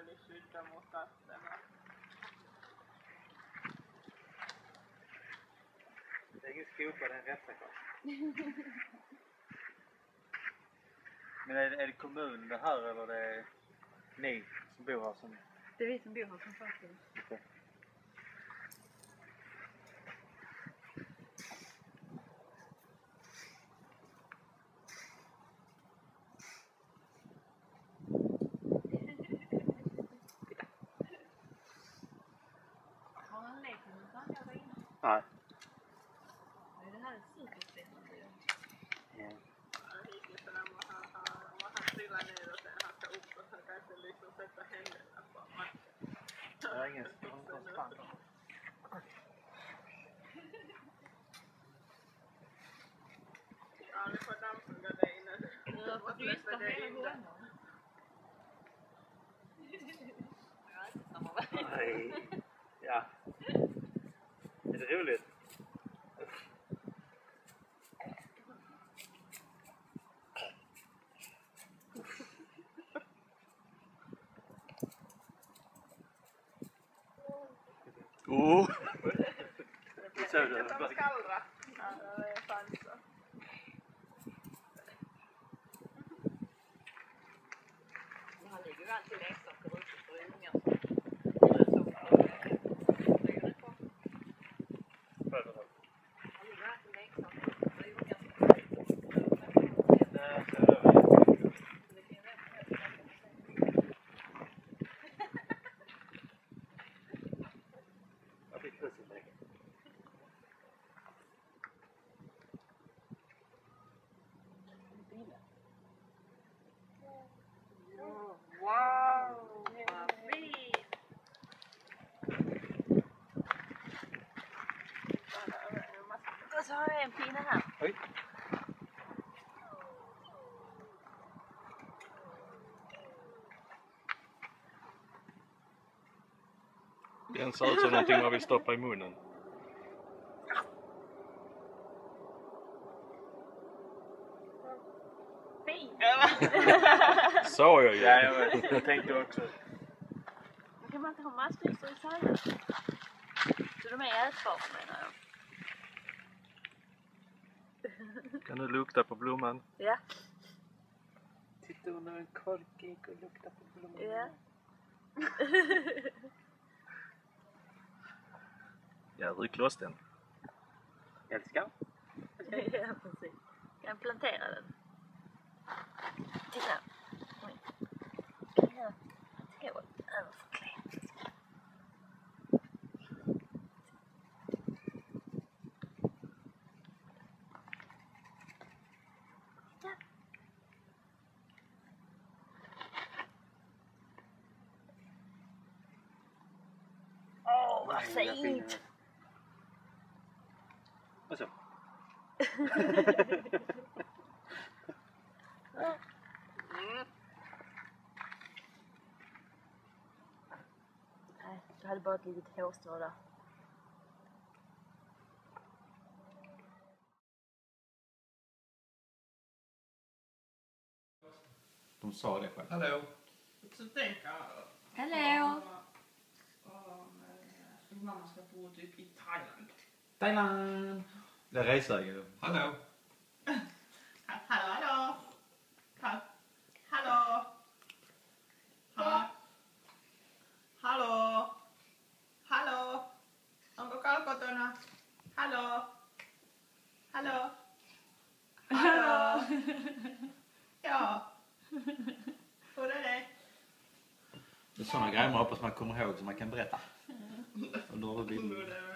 de skyddar mot kasterna. Det är ingen skopa, det är en rättssak. Men är det kommunen det här eller det är ni som bor här som... Det är vi som bor här som faktiskt. Okay. Har han lekt med någonstans? Jag var inne. Nej. Det här är superspännande. Ja. Hittills när han trillar ner och sen han ska upp och så kanske liksom sätta händerna på marken. Jag har ingen spann. Ja, vi får dammsuga det innan. Jag får rysta hela honom. Nej. Ja. Är det roligt? Oh! Det är som att kallra. Ja, det är sant så. Han ligger ju alltid leksaker ute för ungar. Han ligger alltid leksaker för ungar. Jag fick pussellägg. Wow! Vad fint! Och så har jag en pinne här. Oj. Den ser ut som någonting man vill stoppa i munnen. Fint! Så jag ju. Ja, jag tänkte också. Kan man inte ha massvis i sådana? Så de är ätbara menar jag. Kan du lukta på blomman? Ja. Titta under en korkek och lukta på blomman. Ja. Ja, ryck loss den. Älskar. Ja, precis. Kan jag plantera den? Titta. Oj. Kan jag gå över för kläder? Ja. Åh, vad fint! Och så. Nej, du hade bara ett litet hårstrå där. De sa det själv. Hallå. Så tänka Hallå! om mamma ska bo typ i Thailand. Thailand! Det är resläge. Hallå. Hallå! Hallå! Hallå! Hallå! Onko kalkotona? Hallå! Hallå! Hallå! Ja. Hur är det? Det är sådana grejer man hoppas man kommer ihåg som man kan berätta. Under bilden.